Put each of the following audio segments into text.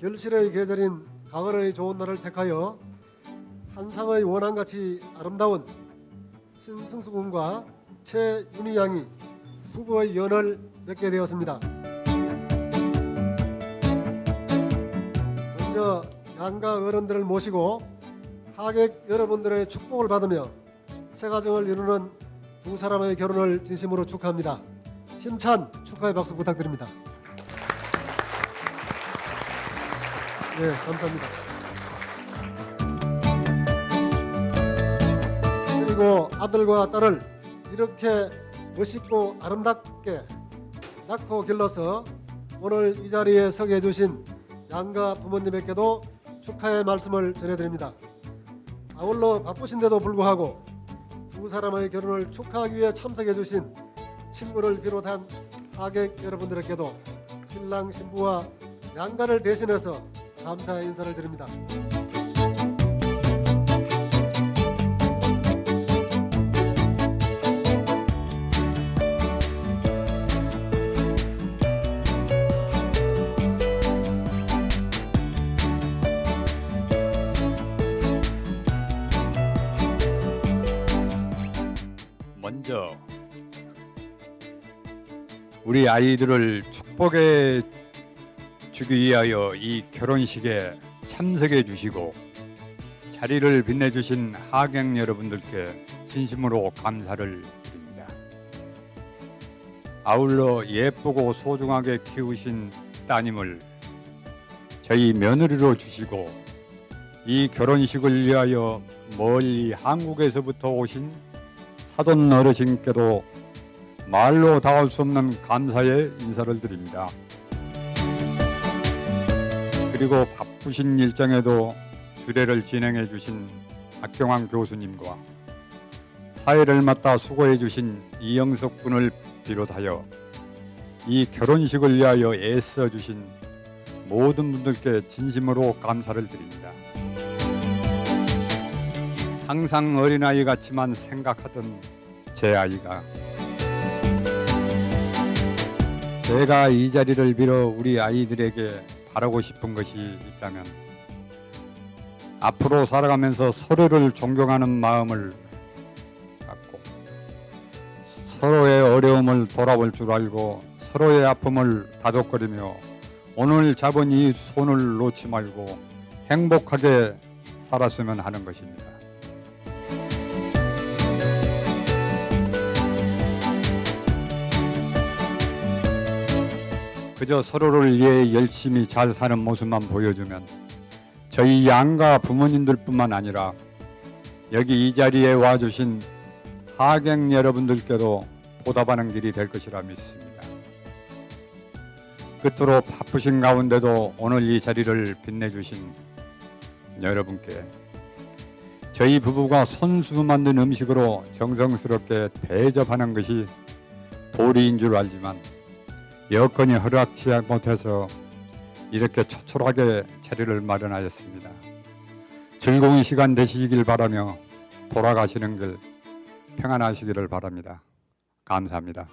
결실의 계절인 가을의 좋은 날을 택하여 한상의 원앙같이 아름다운 신승수 군과 최윤희 양이 부부의 연을 맺게 되었습니다. 먼저 양가 어른들을 모시고 하객 여러분들의 축복을 받으며 새 가정을 이루는 두 사람의 결혼을 진심으로 축하합니다. 힘찬 축하의 박수 부탁드립니다. 네, 감사합니다. 그리고 아들과 딸을 이렇게 멋있고 아름답게 낳고 길러서 오늘 이 자리에 서게 해주신 양가 부모님에게도 축하의 말씀을 전해드립니다. 아울러 바쁘신데도 불구하고 두 사람의 결혼을 축하하기 위해 참석해 주신 친구를 비롯한 하객 여러분들에게도 신랑 신부와 양가를 대신해서 감사의 인사를 드립니다. 먼저 우리 아이들을 축복해 주기 위하여 이 결혼식에 참석해 주시고 자리를 빛내주신 하객 여러분들께 진심으로 감사를 드립니다. 아울러 예쁘고 소중하게 키우신 따님을 저희 며느리로 주시고 이 결혼식을 위하여 멀리 한국에서부터 오신 사돈 어르신께도 말로 닿을 수 없는 감사의 인사를 드립니다. 그리고 바쁘신 일정에도 주례를 진행해 주신 박경환 교수님과 사회를 맡아 수고해 주신 이영석 군을 비롯하여 이 결혼식을 위하여 애써 주신 모든 분들께 진심으로 감사를 드립니다. 항상 어린아이 같지만 생각하던 제 아이가 제가 이 자리를 빌어 우리 아이들에게 바라고 싶은 것이 있다면 앞으로 살아가면서 서로를 존경하는 마음을 갖고 서로의 어려움을 돌아볼 줄 알고 서로의 아픔을 다독거리며 오늘 잡은 이 손을 놓지 말고 행복하게 살았으면 하는 것입니다. 그저 서로를 위해 열심히 잘 사는 모습만 보여주면 저희 양가 부모님들뿐만 아니라 여기 이 자리에 와주신 하객 여러분들께도 보답하는 길이 될 것이라 믿습니다. 끝으로 바쁘신 가운데도 오늘 이 자리를 빛내주신 여러분께 저희 부부가 손수 만든 음식으로 정성스럽게 대접하는 것이 도리인 줄 알지만 여건이 허락치 못해서 이렇게 초촐하게 자리를 마련하였습니다. 즐거운 시간 되시길 바라며 돌아가시는 길 평안하시기를 바랍니다. 감사합니다.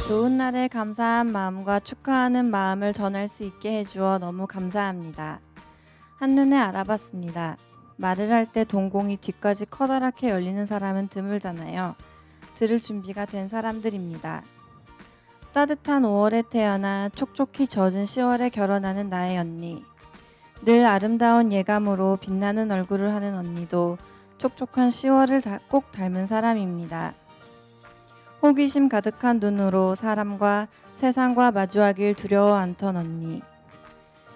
좋은 날에 감사한 마음과 축하하는 마음을 전할 수 있게 해주어 너무 감사합니다. 한눈에 알아봤습니다. 말을 할 때 동공이 뒤까지 커다랗게 열리는 사람은 드물잖아요. 들을 준비가 된 사람들입니다. 따뜻한 5월에 태어나 촉촉히 젖은 10월에 결혼하는 나의 언니. 늘 아름다운 예감으로 빛나는 얼굴을 하는 언니도 촉촉한 10월을 꼭 닮은 사람입니다. 호기심 가득한 눈으로 사람과 세상과 마주하길 두려워 않던 언니.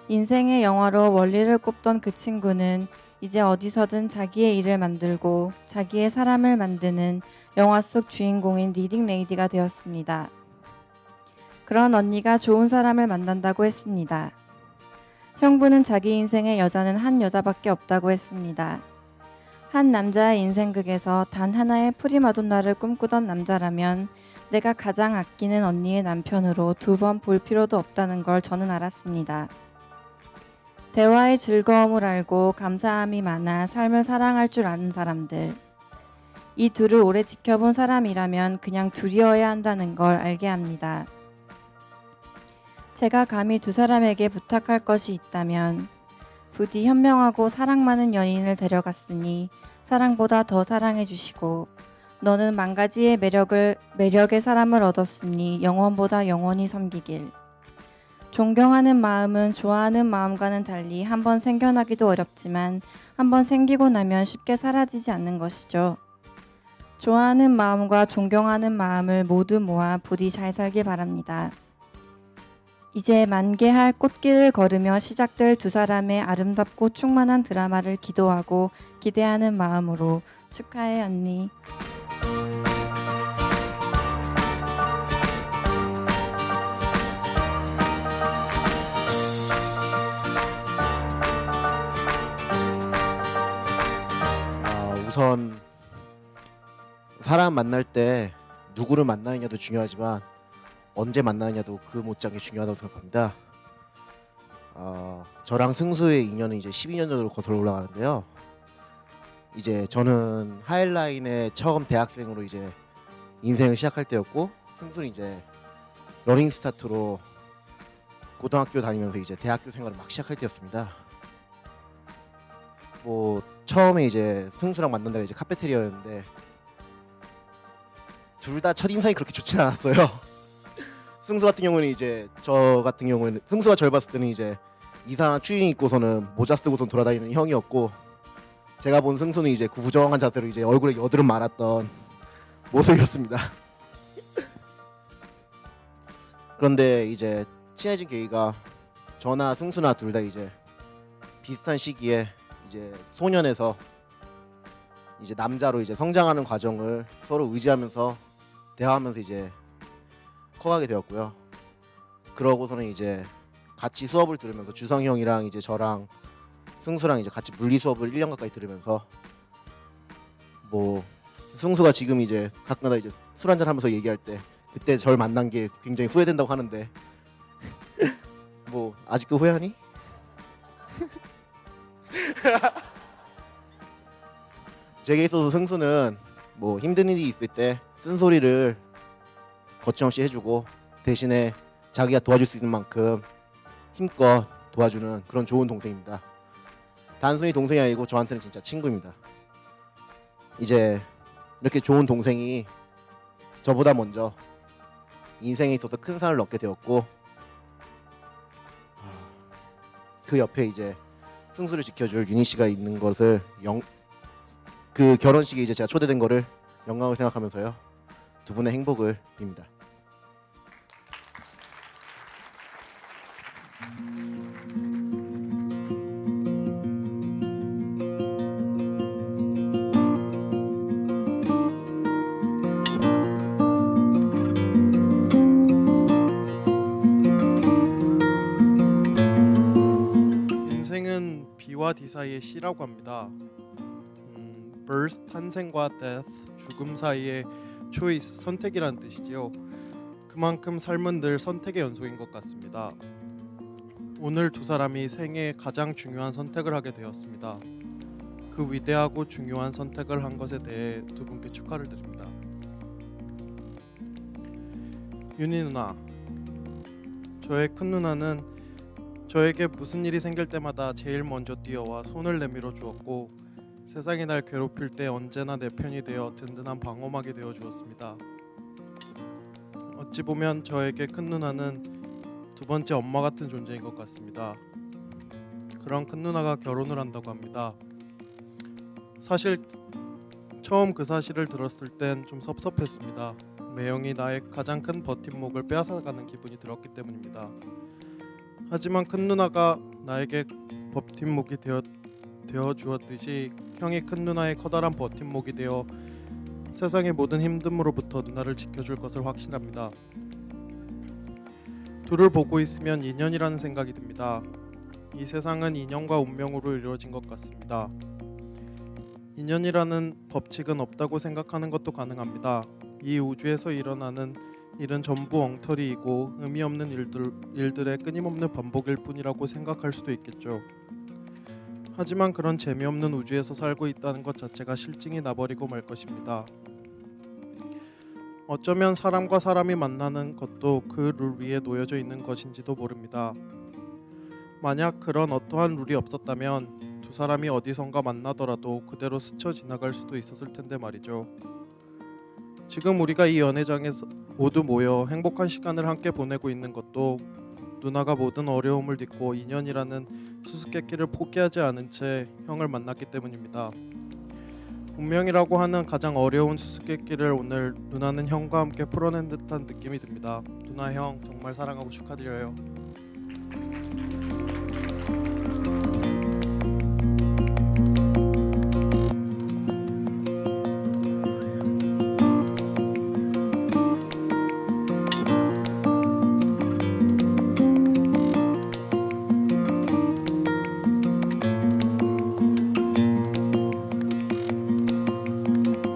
인생의 영화로 원리를 꼽던 그 친구는 이제 어디서든 자기의 일을 만들고 자기의 사람을 만드는 영화 속 주인공인 리딩 레이디가 되었습니다. 그런 언니가 좋은 사람을 만난다고 했습니다. 형부는 자기 인생의 여자는 한 여자밖에 없다고 했습니다. 한 남자의 인생극에서 단 하나의 프리마돈나를 꿈꾸던 남자라면 내가 가장 아끼는 언니의 남편으로 두 번 볼 필요도 없다는 걸 저는 알았습니다. 대화의 즐거움을 알고 감사함이 많아 삶을 사랑할 줄 아는 사람들. 이 둘을 오래 지켜본 사람이라면 그냥 둘이어야 한다는 걸 알게 합니다. 제가 감히 두 사람에게 부탁할 것이 있다면 부디 현명하고 사랑 많은 연인을 데려갔으니 사랑보다 더 사랑해 주시고 너는 만 가지의 매력의 사람을 얻었으니 영원보다 영원히 섬기길. 존경하는 마음은 좋아하는 마음과는 달리 한번 생겨나기도 어렵지만 한번 생기고 나면 쉽게 사라지지 않는 것이죠. 좋아하는 마음과 존경하는 마음을 모두 모아 부디 잘 살길 바랍니다. 이제 만개할 꽃길을 걸으며 시작될 두 사람의 아름답고 충만한 드라마를 기도하고 기대하는 마음으로 축하해 언니. 우선 사람 만날 때 누구를 만나느냐도 중요하지만 언제 만나느냐도 그 못지않게 중요하다고 생각합니다. 저랑 승수의 인연은 이제 12년 전으로 거슬러 올라가는데요. 이제 저는 하이라인에 처음 대학생으로 이제 인생을 시작할 때였고, 승수는 이제 러닝 스타트로 고등학교 다니면서 이제 대학교 생활을 막 시작할 때였습니다. 뭐 처음에 이제 승수랑 만난 데가 이제 카페테리아였는데 둘 다 첫인상이 그렇게 좋진 않았어요. 승수 같은 경우는 이제 저 같은 경우는 승수가 저를 봤을 때는 이제 이상한 추리닝 입고서는 모자 쓰고선 돌아다니는 형이었고, 제가 본 승수는 이제 구부정한 자세로 이제 얼굴에 여드름 많았던 모습이었습니다. 그런데 이제 친해진 계기가 저나 승수나 둘 다 이제 비슷한 시기에 이제 소년에서 이제 남자로 이제 성장하는 과정을 서로 의지하면서 대화하면서 이제 커가게 되었고요. 그러고서는 이제 같이 수업을 들으면서 주성이 형이랑 이제 저랑 승수랑 이제 같이 물리 수업을 1년 가까이 들으면서 뭐 승수가 지금 이제 가끔가다 이제 술 한잔 하면서 얘기할 때 그때 절 만난 게 굉장히 후회된다고 하는데 뭐 아직도 후회하니? 제게 있어서 승수는 뭐 힘든 일이 있을 때 쓴소리를 거침없이 해주고 대신에 자기가 도와줄 수 있는 만큼 힘껏 도와주는 그런 좋은 동생입니다. 단순히 동생이 아니고 저한테는 진짜 친구입니다. 이제 이렇게 좋은 동생이 저보다 먼저 인생에 있어서 큰 산을 넘게 되었고, 그 옆에 이제 승수를 지켜줄 윤희 씨가 있는 것을 그 결혼식에 이제 제가 초대된 거를 영광을 생각하면서요, 두 분의 행복을 빕니다. 인생은 B와 D 사이의 C라고 합니다. birth 탄생과 death 죽음 사이의 choice 선택이란 뜻이지요. 그만큼 삶은 늘 선택의 연속인 것 같습니다. 오늘 두 사람이 생애 가장 중요한 선택을 하게 되었습니다. 그 위대하고 중요한 선택을 한 것에 대해 두 분께 축하를 드립니다. 윤희 누나, 저의 큰 누나는 저에게 무슨 일이 생길 때마다 제일 먼저 뛰어와 손을 내밀어 주었고, 세상이 날 괴롭힐 때 언제나 내 편이 되어 든든한 방어막이 되어 주었습니다. 어찌 보면 저에게 큰 누나는 두 번째 엄마 같은 존재인 것 같습니다. 그런 큰 누나가 결혼을 한다고 합니다. 사실 처음 그 사실을 들었을 땐 좀 섭섭했습니다. 매형이 나의 가장 큰 버팀목을 빼앗아가는 기분이 들었기 때문입니다. 하지만 큰 누나가 나에게 버팀목이 되어 주었듯이 형이 큰 누나의 커다란 버팀목이 되어 세상의 모든 힘듦으로부터 누나를 지켜줄 것을 확신합니다. 둘을 보고 있으면 인연이라는 생각이 듭니다. 이 세상은 인연과 운명으로 이루어진 것 같습니다. 인연이라는 법칙은 없다고 생각하는 것도 가능합니다. 이 우주에서 일어나는 일은 전부 엉터리이고 의미 없는 일들의 끊임없는 반복일 뿐이라고 생각할 수도 있겠죠. 하지만 그런 재미없는 우주에서 살고 있다는 것 자체가 실증이 나버리고 말 것입니다. 어쩌면 사람과 사람이 만나는 것도 그 룰 위에 놓여져 있는 것인지도 모릅니다. 만약 그런 어떠한 룰이 없었다면 두 사람이 어디선가 만나더라도 그대로 스쳐 지나갈 수도 있었을 텐데 말이죠. 지금 우리가 이 연회장에서 모두 모여 행복한 시간을 함께 보내고 있는 것도 누나가 모든 어려움을 딛고 2년이라는 수수께끼를 포기하지 않은 채 형을 만났기 때문입니다. 운명이라고 하는 가장 어려운 수수께끼를 오늘 누나는 형과 함께 풀어낸 듯한 느낌이 듭니다. 누나 형 정말 사랑하고 축하드려요.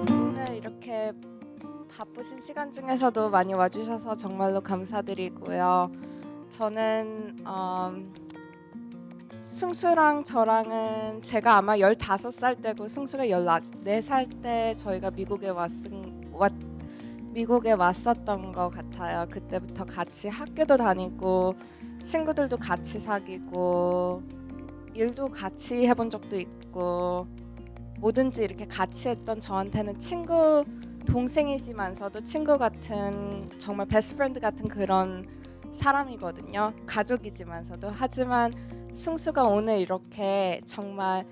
오늘 이렇게 바쁘신 시간 중에서도 많이 와주셔서 정말로 감사드리고요. 저는 승수랑 저랑은 제가 아마 15살 때고 승수가 14살 때 저희가 미국에 왔었던 것 같아요. 그때부터 같이 학교도 다니고 친구들도 같이 사귀고 일도 같이 해본 적도 있고 뭐든지 이렇게 같이 했던 저한테는 친구 동생이지만서도 친구 같은 정말 베스트 프렌드 같은 그런 사람이거든요. 가족이지만서도. 하지만 승수가 오늘 이렇게 정말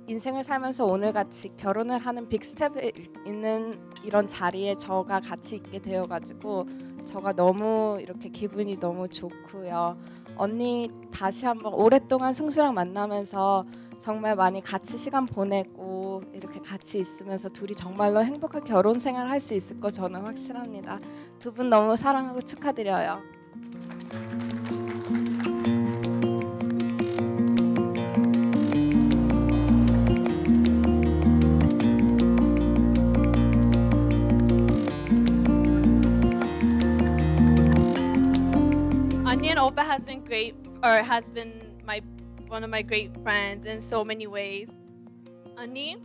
인생을 살면서 오늘 같이 결혼을 하는 빅 스텝에 있는 이런 자리에 저가 같이 있게 되어가지고 저가 너무 이렇게 기분이 너무 좋고요. 언니 다시 한번 오랫동안 승수랑 만나면서 정말 많이 같이 시간 보내고 이렇게 같이 있으면서 둘이 정말로 행복한 결혼 생활 할 수 있을 거 저는 확실합니다. 두 분 너무 사랑하고 축하드려요. Anya and Opa has been great, or has been one of my great friends in so many ways. Anya,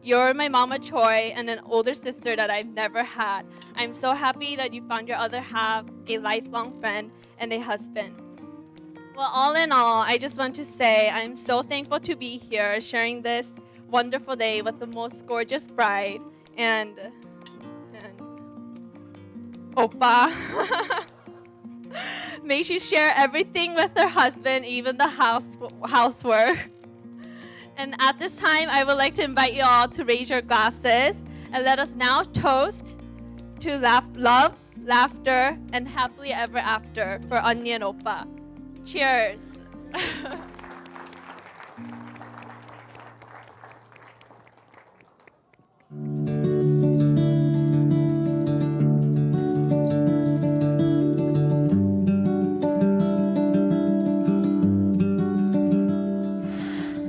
you're my mama Choi and an older sister that I've never had. I'm so happy that you found your other half, a lifelong friend, and a husband. Well, all in all, I just want to say I'm so thankful to be here sharing this wonderful day with the most gorgeous bride and Opa. May she share everything with her husband, even the housework. And at this time, I would like to invite you all to raise your glasses and let us now toast to love, laughter, and happily ever after for Anya and Opa. Cheers.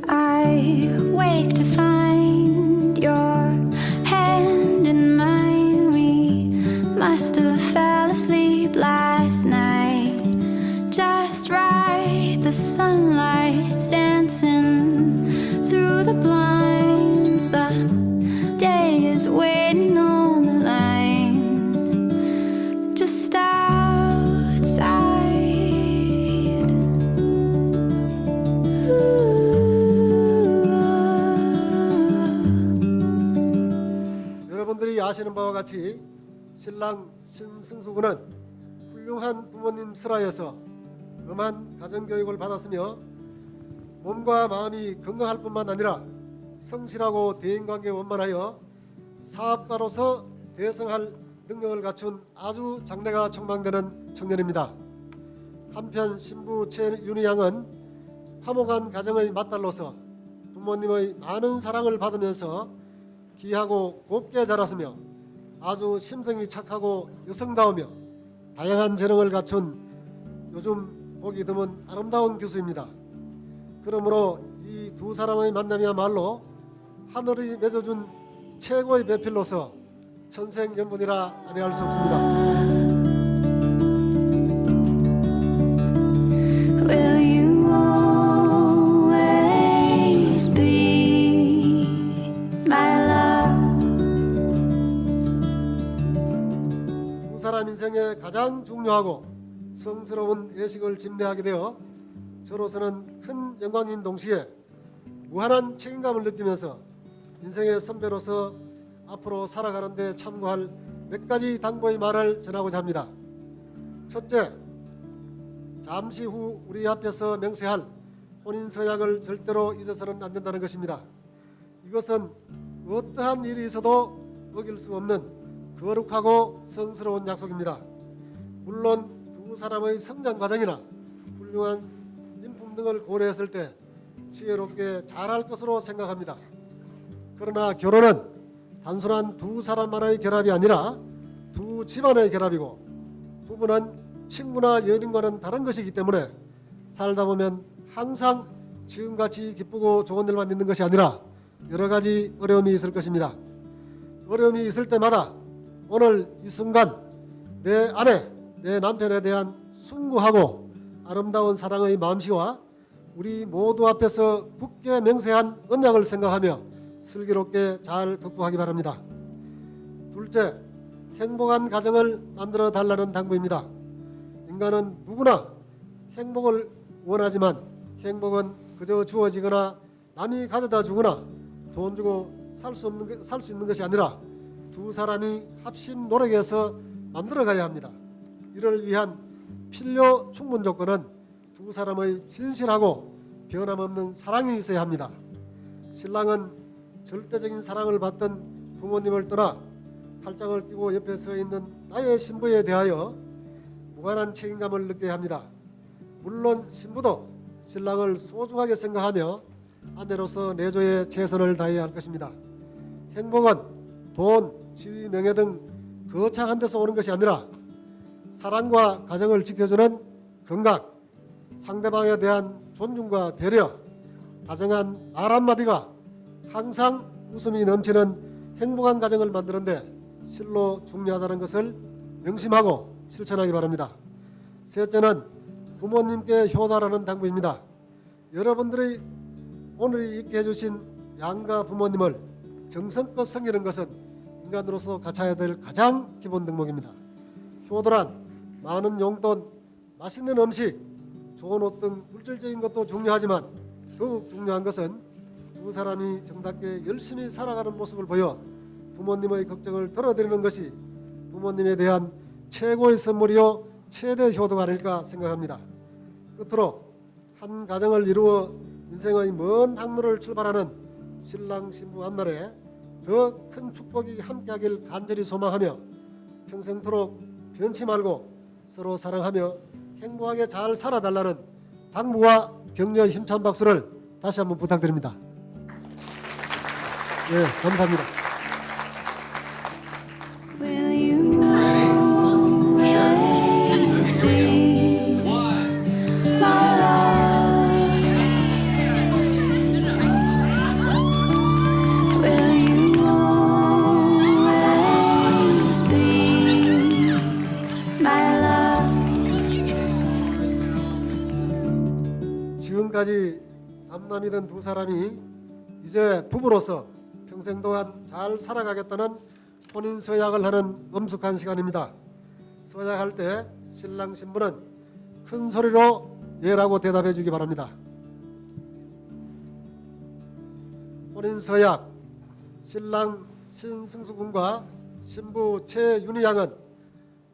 I wake to find your hand in mine. We must have fell asleep last night. Just right, the sunlight's dancing through the blinds. The day is waiting on the line, just outside. 여러분들이 아시는 바와 같이 신랑 신승수 군은 훌륭한 부모님 슬하여서 엄한 가정교육을 받았으며 몸과 마음이 건강할 뿐만 아니라 성실하고 대인관계에 원만하여 사업가로서 대성할 능력을 갖춘 아주 장래가 촉망되는 청년입니다. 한편 신부 최윤희 양은 화목한 가정의 맏딸로서 부모님의 많은 사랑을 받으면서 귀하고 곱게 자랐으며 아주 심성이 착하고 여성다우며 다양한 재능을 갖춘 요즘 보기 드문 아름다운 교수입니다. 그러므로 이 두 사람의 만남이야말로 하늘이 맺어준 최고의 배필로서 천생연분이라 아니할 수 없습니다. 인생에 가장 중요하고 성스러운 예식을 집례하게 되어 저로서는 큰 영광인 동시에 무한한 책임감을 느끼면서 인생의 선배로서 앞으로 살아가는 데 참고할 몇 가지 당부의 말을 전하고자 합니다. 첫째, 잠시 후 우리 앞에서 맹세할 혼인서약을 절대로 잊어서는 안 된다는 것입니다. 이것은 어떠한 일이 있어도 어길 수 없는 거룩하고 성스러운 약속입니다. 물론 두 사람의 성장 과정이나 훌륭한 인품 등을 고려했을 때 지혜롭게 잘할 것으로 생각합니다. 그러나 결혼은 단순한 두 사람만의 결합이 아니라 두 집안의 결합이고 부부는 친구나 연인과는 다른 것이기 때문에 살다 보면 항상 지금같이 기쁘고 좋은 일만 있는 것이 아니라 여러 가지 어려움이 있을 것입니다. 어려움이 있을 때마다 오늘 이 순간 내 아내, 내 남편에 대한 숭고하고 아름다운 사랑의 마음씨와 우리 모두 앞에서 굳게 맹세한 언약을 생각하며 슬기롭게 잘 극복하기 바랍니다. 둘째, 행복한 가정을 만들어 달라는 당부입니다. 인간은 누구나 행복을 원하지만 행복은 그저 주어지거나 남이 가져다 주거나 돈 주고 살 수 있는 것이 아니라 두 사람이 합심 노력해서 만들어가야 합니다. 이를 위한 필요 충분 조건은 두 사람의 진실하고 변함없는 사랑이 있어야 합니다. 신랑은 절대적인 사랑을 받던 부모님을 떠나 팔짱을 끼고 옆에 서 있는 나의 신부에 대하여 무한한 책임감을 느껴야 합니다. 물론 신부도 신랑을 소중하게 생각하며 아내로서 내조에 최선을 다해야 할 것입니다. 행복은 돈, 지위, 명예 등 거창한 데서 오는 것이 아니라 사랑과 가정을 지켜주는 건강, 상대방에 대한 존중과 배려, 다정한 말 한마디가 항상 웃음이 넘치는 행복한 가정을 만드는데 실로 중요하다는 것을 명심하고 실천하기 바랍니다. 셋째는 부모님께 효도하라는 당부입니다. 여러분들이 오늘 있게 해주신 양가 부모님을 정성껏 섬기는 것은 인간으로서 갖춰야 될 가장 기본 덕목입니다. 효도란 많은 용돈, 맛있는 음식, 좋은 옷 등 물질적인 것도 중요하지만 더욱 중요한 것은 두 사람이 정답게 열심히 살아가는 모습을 보여 부모님의 걱정을 덜어드리는 것이 부모님에 대한 최고의 선물이요 최대 효도가 아닐까 생각합니다. 끝으로 한 가정을 이루어 인생의 먼 항로를 출발하는 신랑 신부 만날에 더 큰 축복이 함께하길 간절히 소망하며 평생토록 변치 말고 서로 사랑하며 행복하게 잘 살아달라는 당부와 격려의 힘찬 박수를 다시 한번 부탁드립니다. 네, 감사합니다. Will you always be my love? Will you always be my love? 지금까지 남남이던 두 사람이 이제 부부로서 평생 동안 잘 살아가겠다는 혼인 서약을 하는 엄숙한 시간입니다. 서약할 때 신랑 신부는 큰 소리로 예라고 대답해 주기 바랍니다. 혼인 서약. 신랑 신승수 군과 신부 최윤희 양은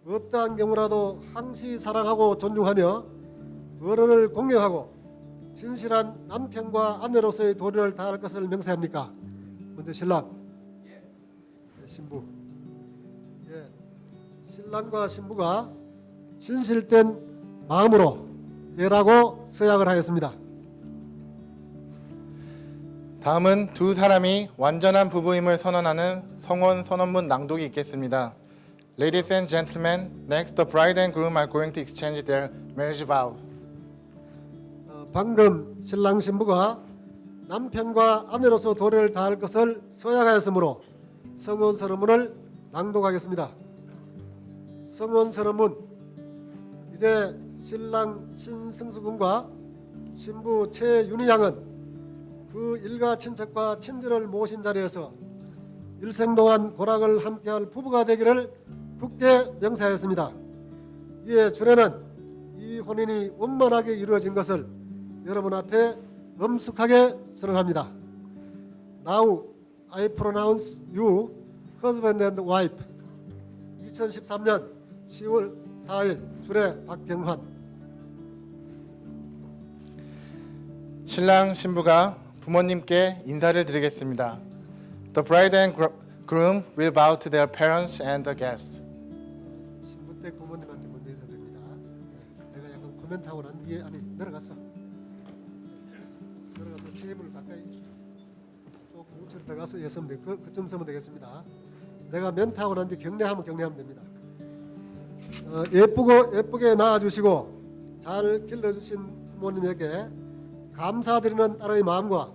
어떠한 경우라도 항시 사랑하고 존중하며 어른을 공경하고 진실한 남편과 아내로서의 도리를 다할 것을 맹세합니까? 먼저 신랑, 신부. 예, 신랑과 신부가 진실된 마음으로 예라고 서약을 하였습니다. 다음은 두 사람이 완전한 부부임을 선언하는 성혼 선언문 낭독이 있겠습니다. Ladies and gentlemen, next the bride and groom are going to exchange their marriage vows. 방금 신랑 신부가 남편과 아내로서 도리를 다할 것을 서약하였으므로 성혼 선언문을 낭독하겠습니다. 성혼 선언문. 이제 신랑 신승수 군과 신부 최윤희 양은 그 일가 친척과 친지를 모신 자리에서 일생 동안 고락을 함께할 부부가 되기를 굳게 명세하였습니다. 이에 주례는 이 혼인이 원만하게 이루어진 것을 여러분 앞에 엄숙하게 선언합니다. Now I pronounce you husband and wife. 2013년 10월 4일 주례 박경환. 신랑 신부가 부모님께 인사를 드리겠습니다. The bride and groom will bow to their parents and the guests. 신부댁 부모님한테 먼저 인사드립니다. 내가 약간 코멘트하고 난 뒤에 아니 내려가서 테이블 가까이 조금 우측으로 들어가서 예서면 돼. 그쯤 서면 되겠습니다. 내가 멘트하고 난 뒤 경례하면 됩니다. 예쁘게 낳아주시고 잘 길러주신 부모님에게 감사드리는 딸의 마음과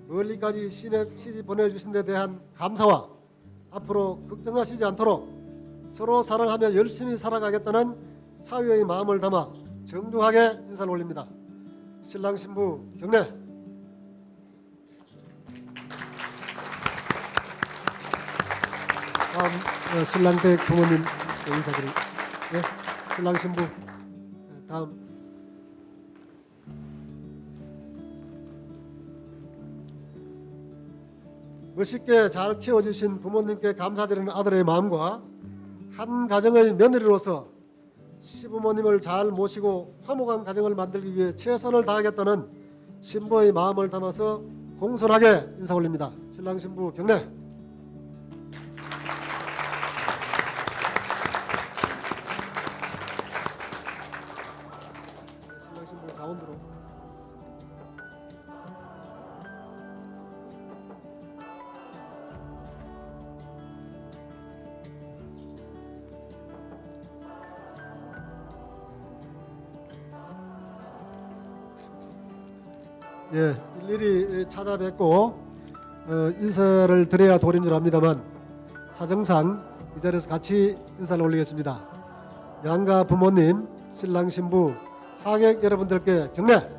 멀리까지 시집 보내주신 데 대한 감사와 앞으로 걱정하시지 않도록 서로 사랑하며 열심히 살아가겠다는 사위의 마음을 담아 정중하게 인사를 올립니다. 신랑 신부 경례. 다음 신랑댁 부모님 인사드립니다. 네, 신랑 신부 다음. 멋있게 잘 키워주신 부모님께 감사드리는 아들의 마음과 한 가정의 며느리로서 시부모님을 잘 모시고 화목한 가정을 만들기 위해 최선을 다하겠다는 신부의 마음을 담아서 공손하게 인사 올립니다. 신랑 신부 경례. 신랑 신부 가운데로. 예, 일일이 찾아뵙고 인사를 드려야 도리인 줄 압니다만 사정상 이 자리에서 같이 인사를 올리겠습니다. 양가 부모님, 신랑 신부, 하객 여러분들께 경례.